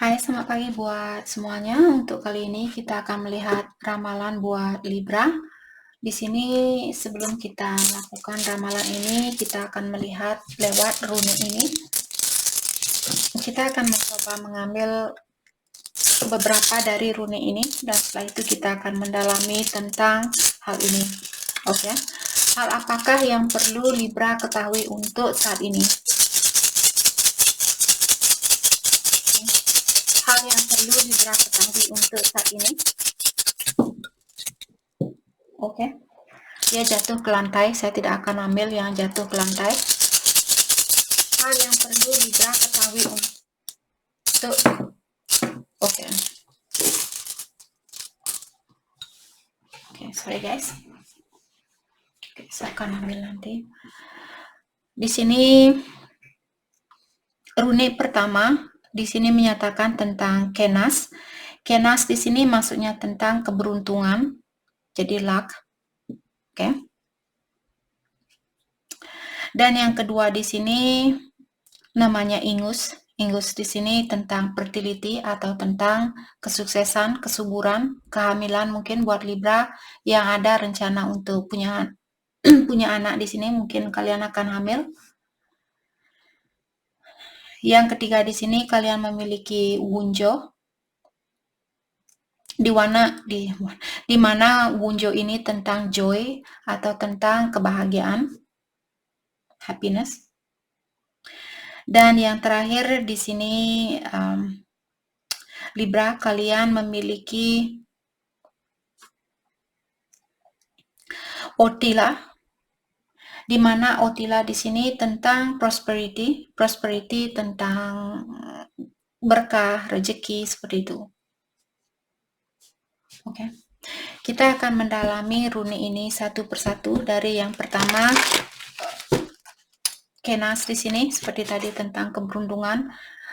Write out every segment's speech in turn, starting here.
Hai, selamat pagi buat semuanya. Untuk kali ini kita akan melihat ramalan buat Libra. Di sini sebelum kita melakukan ramalan ini, kita akan melihat lewat rune ini. Kita akan mencoba mengambil beberapa dari rune ini dan setelah itu kita akan mendalami tentang hal ini. Oke. Hal apakah yang perlu Libra ketahui untuk saat ini? Hal yang perlu Libra ketahui untuk saat ini. Oke. Dia jatuh ke lantai, saya tidak akan ambil yang jatuh ke lantai. Hal yang perlu Libra ketahui untuk oke, sorry guys. Oke, saya akan ambil nanti. Di sini rune pertama di sini menyatakan tentang Kenas. Kenas di sini maksudnya tentang keberuntungan. Jadi luck. Oke. Dan yang kedua di sini namanya Ingus. Ingus di sini tentang fertility atau tentang kesuksesan, kesuburan, kehamilan mungkin buat Libra yang ada rencana untuk punya anak di sini, mungkin kalian akan hamil. Yang ketiga di sini kalian memiliki Wunjo. Di mana Wunjo ini tentang joy atau tentang kebahagiaan, happiness. Dan yang terakhir di sini Libra, kalian memiliki Otila, di mana Otila di sini tentang prosperity tentang berkah, rezeki, seperti itu. Oke. Kita akan mendalami rune ini satu persatu. Dari yang pertama, Kenas di sini seperti tadi tentang keberuntungan.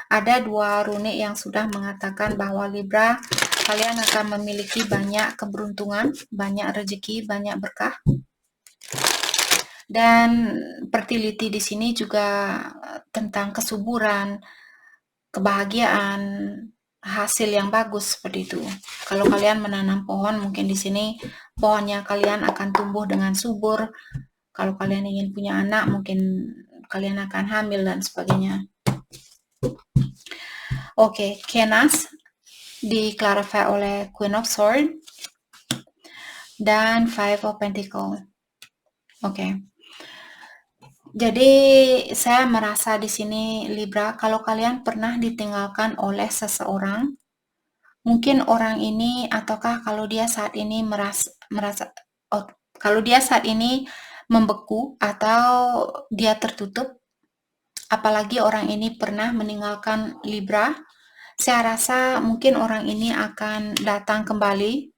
Ada dua rune yang sudah mengatakan bahwa Libra, kalian akan memiliki banyak keberuntungan, banyak rezeki, banyak berkah. Dan fertility di sini juga tentang kesuburan, kebahagiaan, hasil yang bagus seperti itu. Kalau kalian menanam pohon, mungkin di sini pohonnya kalian akan tumbuh dengan subur. Kalau kalian ingin punya anak, mungkin kalian akan hamil dan sebagainya. Oke, Kenas di-clarify oleh Queen of Swords dan Five of Pentacles. Oke. Jadi saya merasa di sini Libra, kalau kalian pernah ditinggalkan oleh seseorang, mungkin orang ini ataukah kalau dia saat ini kalau dia saat ini membeku atau dia tertutup, apalagi orang ini pernah meninggalkan Libra, saya rasa mungkin orang ini akan datang kembali.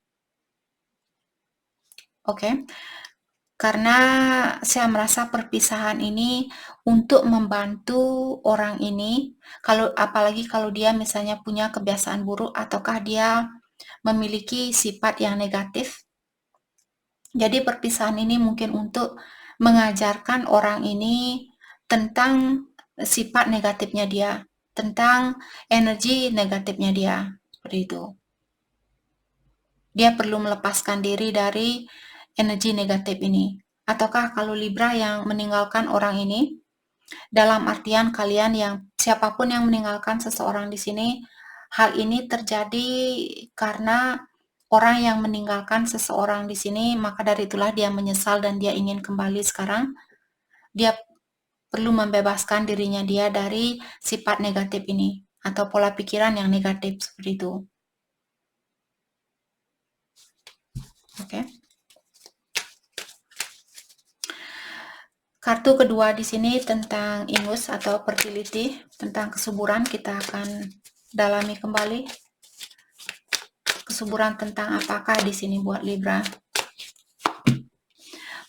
Oke. Karena saya merasa perpisahan ini untuk membantu orang ini, apalagi kalau dia misalnya punya kebiasaan buruk ataukah dia memiliki sifat yang negatif. Jadi perpisahan ini mungkin untuk mengajarkan orang ini tentang sifat negatifnya dia, tentang energi negatifnya dia, seperti itu. Dia perlu melepaskan diri dari energi negatif ini. Ataukah kalau Libra yang meninggalkan orang ini, dalam artian kalian yang siapapun yang meninggalkan seseorang di sini, hal ini terjadi karena orang yang meninggalkan seseorang di sini, maka dari itulah dia menyesal dan dia ingin kembali sekarang. Dia perlu membebaskan dirinya dia dari sifat negatif ini atau pola pikiran yang negatif seperti itu. Oke. Kartu kedua di sini tentang Ingus atau fertility, tentang kesuburan. Kita akan dalami kembali. Kesuburan tentang apakah di sini buat Libra?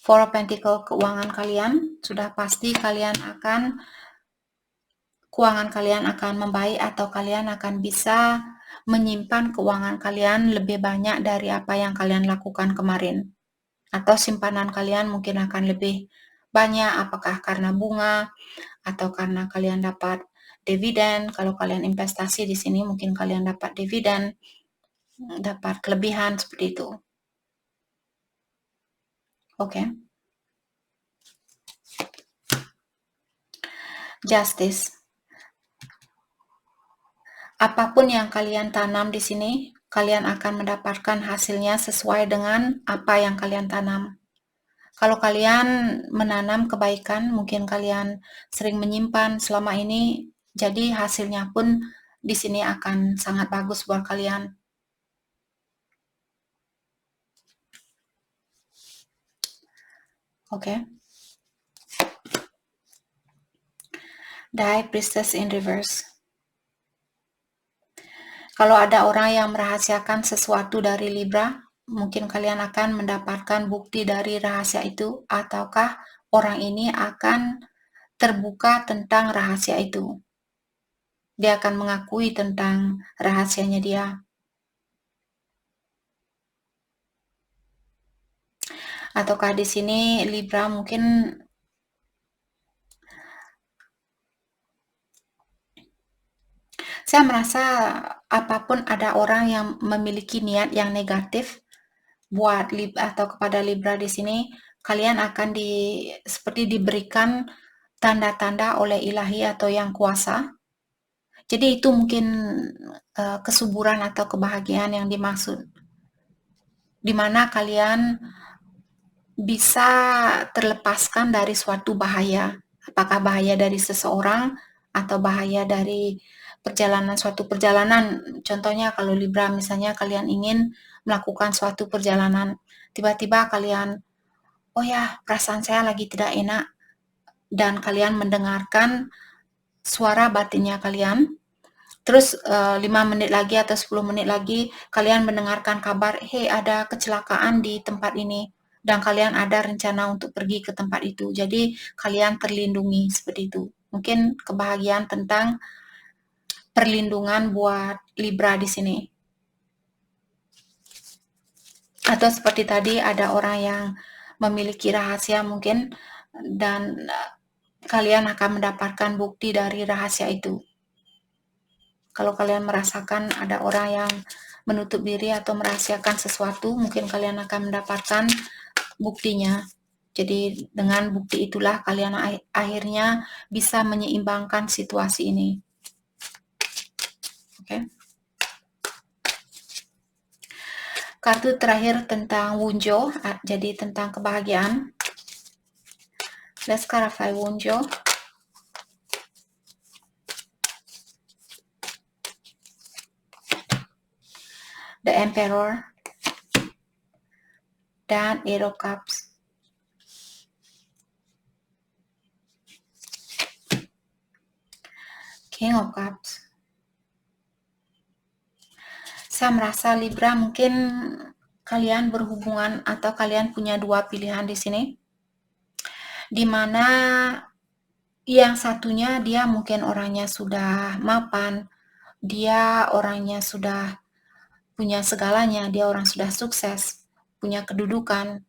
Four of Pentacles, keuangan kalian. Sudah pasti keuangan kalian akan membaik atau kalian akan bisa menyimpan keuangan kalian lebih banyak dari apa yang kalian lakukan kemarin. Atau simpanan kalian mungkin akan lebih banyak, apakah karena bunga atau karena kalian dapat dividen. Kalau kalian investasi di sini mungkin kalian dapat dividen, dapat kelebihan seperti itu. Oke. Justice. Apapun yang kalian tanam di sini, kalian akan mendapatkan hasilnya sesuai dengan apa yang kalian tanam. Kalau kalian menanam kebaikan, mungkin kalian sering menyimpan selama ini, jadi hasilnya pun di sini akan sangat bagus buat kalian. Oke. Die Priestess in reverse. Kalau ada orang yang merahasiakan sesuatu dari Libra, mungkin kalian akan mendapatkan bukti dari rahasia itu, ataukah orang ini akan terbuka tentang rahasia itu. Dia akan mengakui tentang rahasianya dia. Ataukah di sini Libra mungkin saya merasa apapun ada orang yang memiliki niat yang negatif buat Libra atau kepada Libra di sini, kalian akan seperti diberikan tanda-tanda oleh ilahi atau yang kuasa. Jadi itu mungkin kesuburan atau kebahagiaan yang dimaksud. Di mana kalian bisa terlepaskan dari suatu bahaya. Apakah bahaya dari seseorang atau bahaya dari suatu perjalanan. Contohnya kalau Libra misalnya kalian ingin melakukan suatu perjalanan, tiba-tiba kalian, oh ya perasaan saya lagi tidak enak, dan kalian mendengarkan suara batinnya kalian, terus 5 menit lagi atau 10 menit lagi kalian mendengarkan kabar, hey ada kecelakaan di tempat ini, dan kalian ada rencana untuk pergi ke tempat itu. Jadi kalian terlindungi seperti itu. Mungkin kebahagiaan tentang perlindungan buat Libra di sini. Atau seperti tadi ada orang yang memiliki rahasia mungkin, dan kalian akan mendapatkan bukti dari rahasia itu. Kalau kalian merasakan ada orang yang menutup diri atau merahasiakan sesuatu, mungkin kalian akan mendapatkan buktinya. Jadi dengan bukti itulah kalian akhirnya bisa menyeimbangkan situasi ini. Oke. Kartu terakhir tentang Wunjo, jadi tentang kebahagiaan. Let's clarify Wunjo. The Emperor dan Eight of Cups. King of Cups. Saya merasa Libra mungkin kalian berhubungan atau kalian punya dua pilihan di sini, di mana yang satunya dia mungkin orangnya sudah mapan, dia orangnya sudah punya segalanya, dia orang sudah sukses, punya kedudukan.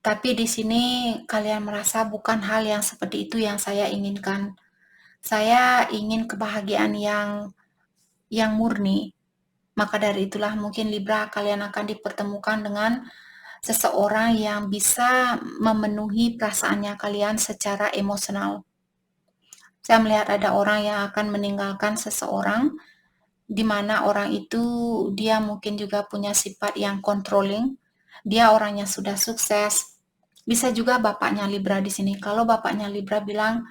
Tapi di sini kalian merasa bukan hal yang seperti itu yang saya inginkan. Saya ingin kebahagiaan yang murni. Maka dari itulah mungkin Libra kalian akan dipertemukan dengan seseorang yang bisa memenuhi perasaannya kalian secara emosional. Saya melihat ada orang yang akan meninggalkan seseorang, di mana orang itu dia mungkin juga punya sifat yang controlling. Dia orangnya sudah sukses. Bisa juga bapaknya Libra di sini. Kalau bapaknya Libra bilang,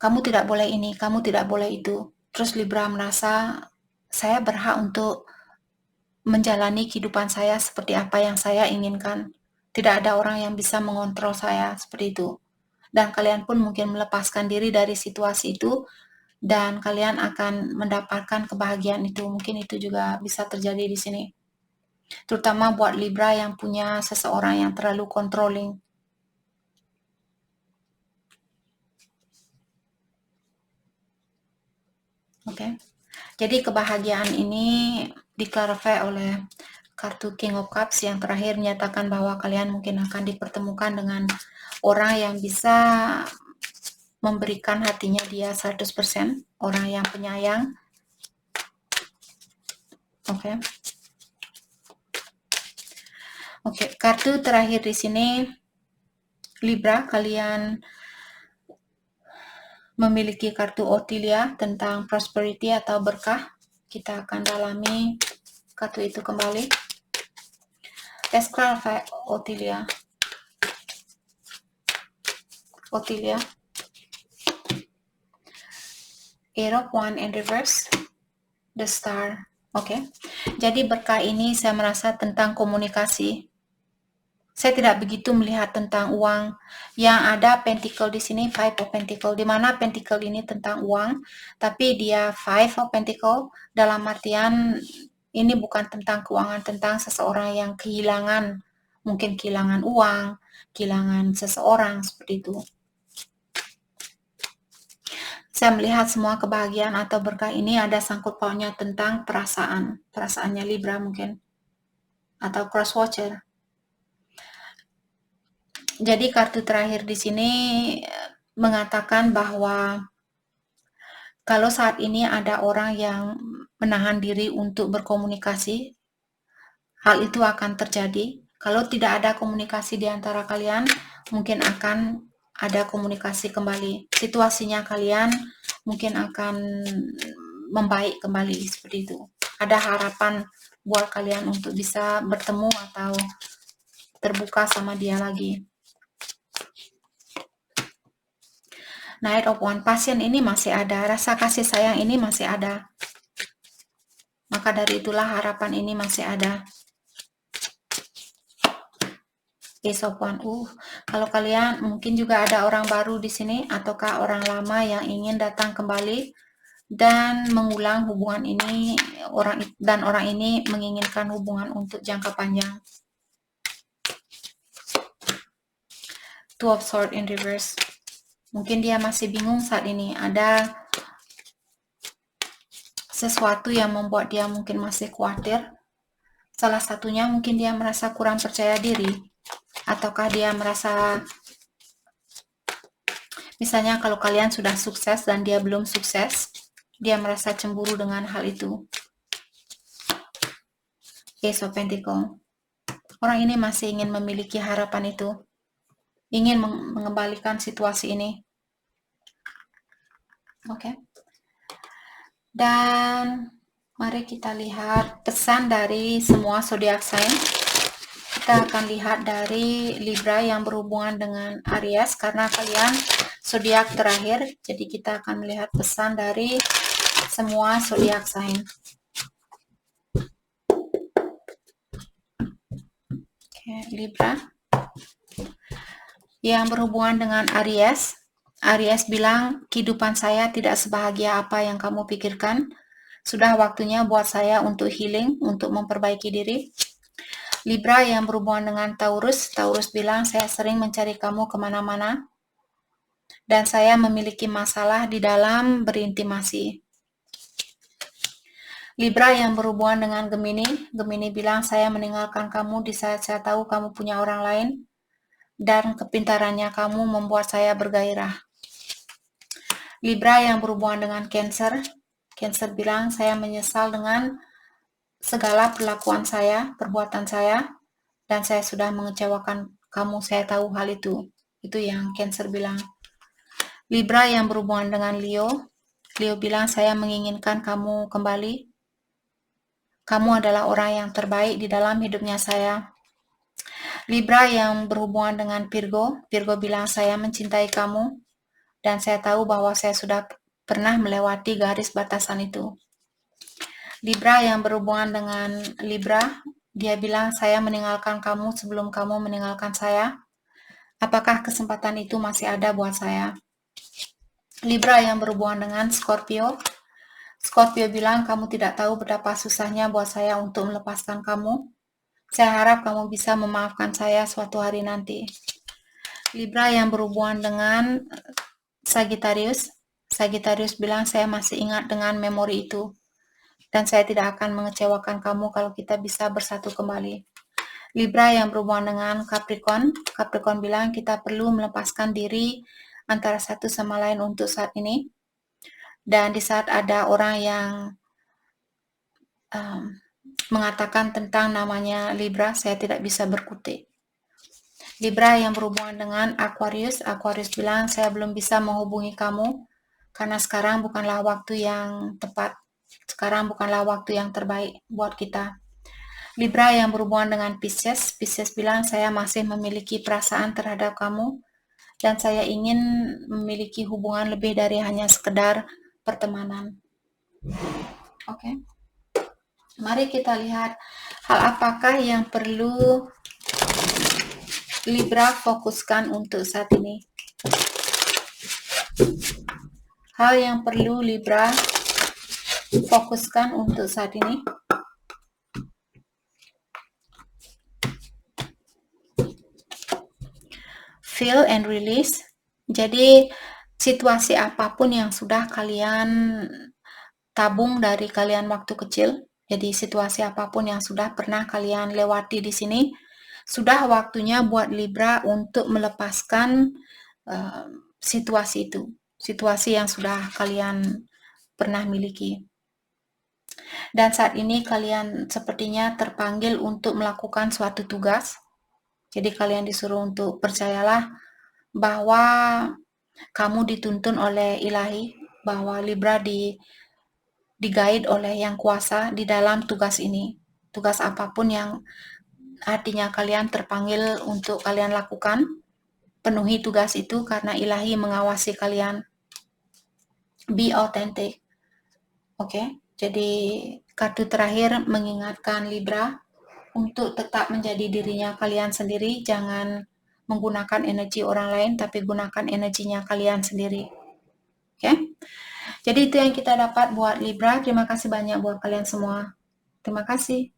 kamu tidak boleh ini, kamu tidak boleh itu. Terus Libra merasa, saya berhak untuk menjalani kehidupan saya seperti apa yang saya inginkan. Tidak ada orang yang bisa mengontrol saya seperti itu. Dan kalian pun mungkin melepaskan diri dari situasi itu, dan kalian akan mendapatkan kebahagiaan itu. Mungkin itu juga bisa terjadi di sini. Terutama buat Libra yang punya seseorang yang terlalu controlling. Oke. Jadi kebahagiaan ini diklarify oleh kartu King of Cups yang terakhir menyatakan bahwa kalian mungkin akan dipertemukan dengan orang yang bisa memberikan hatinya dia 100%, orang yang penyayang. Oke. Oke, kartu terakhir di sini Libra, kalian memiliki kartu Ottilia tentang prosperity atau berkah. Kita akan dalami kartu itu kembali. Let's clarify Ottilia. Ottilia. Eight of Wands in reverse. The Star. Oke. Jadi berkah ini saya merasa tentang komunikasi. Saya tidak begitu melihat tentang uang. Yang ada Pentacle di sini, Five of Pentacle, di mana Pentacle ini tentang uang, tapi dia Five of Pentacle dalam artian ini bukan tentang keuangan, tentang seseorang yang kehilangan, mungkin kehilangan uang, kehilangan seseorang, seperti itu. Saya melihat semua kebahagiaan atau berkah ini ada sangkut pautnya tentang perasaan, perasaannya Libra mungkin, atau cross watcher. Jadi kartu terakhir di sini mengatakan bahwa kalau saat ini ada orang yang menahan diri untuk berkomunikasi, hal itu akan terjadi. Kalau tidak ada komunikasi di antara kalian, mungkin akan ada komunikasi kembali. Situasinya kalian mungkin akan membaik kembali, seperti itu. Ada harapan buat kalian untuk bisa bertemu atau terbuka sama dia lagi. Knight of Wands, passion ini masih ada, rasa kasih sayang ini masih ada. Maka dari itulah harapan ini masih ada. Ace of Wands, kalau kalian mungkin juga ada orang baru di sini, ataukah orang lama yang ingin datang kembali dan mengulang hubungan ini, orang ini menginginkan hubungan untuk jangka panjang. Two of Swords in reverse. Mungkin dia masih bingung saat ini. Ada sesuatu yang membuat dia mungkin masih khawatir. Salah satunya mungkin dia merasa kurang percaya diri. Ataukah dia merasa, misalnya kalau kalian sudah sukses dan dia belum sukses, dia merasa cemburu dengan hal itu. Ace of Pentacle. Orang ini masih ingin memiliki harapan itu. Ingin mengembalikan situasi ini. Oke. Dan mari kita lihat pesan dari semua zodiak sign. Kita akan lihat dari Libra yang berhubungan dengan Aries karena kalian zodiak terakhir. Jadi kita akan melihat pesan dari semua zodiak sign. Oke, Libra yang berhubungan dengan Aries. Aries bilang, kehidupan saya tidak sebahagia apa yang kamu pikirkan. Sudah waktunya buat saya untuk healing, untuk memperbaiki diri. Libra yang berhubungan dengan Taurus. Taurus bilang, saya sering mencari kamu kemana-mana. Dan saya memiliki masalah di dalam berintimasi. Libra yang berhubungan dengan Gemini. Gemini bilang, saya meninggalkan kamu di saat saya tahu kamu punya orang lain. Dan kepintarannya kamu membuat saya bergairah. Libra yang berhubungan dengan Cancer. Cancer bilang, saya menyesal dengan segala perlakuan saya, perbuatan saya, dan saya sudah mengecewakan kamu, saya tahu hal itu. Itu yang Cancer bilang. Libra yang berhubungan dengan Leo. Leo bilang, saya menginginkan kamu kembali. Kamu adalah orang yang terbaik di dalam hidupnya saya. Libra yang berhubungan dengan Virgo. Virgo bilang, saya mencintai kamu. Dan saya tahu bahwa saya sudah pernah melewati garis batasan itu. Libra yang berhubungan dengan Libra, dia bilang, saya meninggalkan kamu sebelum kamu meninggalkan saya. Apakah kesempatan itu masih ada buat saya? Libra yang berhubungan dengan Scorpio. Scorpio bilang, kamu tidak tahu betapa susahnya buat saya untuk melepaskan kamu. Saya harap kamu bisa memaafkan saya suatu hari nanti. Libra yang berhubungan dengan Sagittarius. Sagittarius bilang, saya masih ingat dengan memori itu. Dan saya tidak akan mengecewakan kamu kalau kita bisa bersatu kembali. Libra yang berhubungan dengan Capricorn. Capricorn bilang, kita perlu melepaskan diri antara satu sama lain untuk saat ini. Dan di saat ada orang yang mengatakan tentang namanya Libra, saya tidak bisa berkutik. Libra yang berhubungan dengan Aquarius, Aquarius bilang saya belum bisa menghubungi kamu karena sekarang bukanlah waktu yang tepat. Sekarang bukanlah waktu yang terbaik buat kita. Libra yang berhubungan dengan Pisces, Pisces bilang saya masih memiliki perasaan terhadap kamu dan saya ingin memiliki hubungan lebih dari hanya sekedar pertemanan. Oke. Mari kita lihat hal apakah yang perlu Libra fokuskan untuk saat ini. Hal yang perlu Libra fokuskan untuk saat ini. Feel and release. Jadi situasi apapun yang sudah kalian tabung dari kalian waktu kecil, jadi situasi apapun yang sudah pernah kalian lewati di sini, sudah waktunya buat Libra untuk melepaskan situasi itu, situasi yang sudah kalian pernah miliki. Dan saat ini kalian sepertinya terpanggil untuk melakukan suatu tugas. Jadi kalian disuruh untuk percayalah bahwa kamu dituntun oleh ilahi, bahwa Libra di-guide oleh yang kuasa di dalam tugas ini. Tugas apapun yang artinya kalian terpanggil untuk kalian lakukan, penuhi tugas itu karena ilahi mengawasi kalian. Be authentic. Oke, jadi kartu terakhir mengingatkan Libra untuk tetap menjadi dirinya kalian sendiri, jangan menggunakan energi orang lain, tapi gunakan energinya kalian sendiri. Oke? Jadi itu yang kita dapat buat Libra. Terima kasih banyak buat kalian semua. Terima kasih.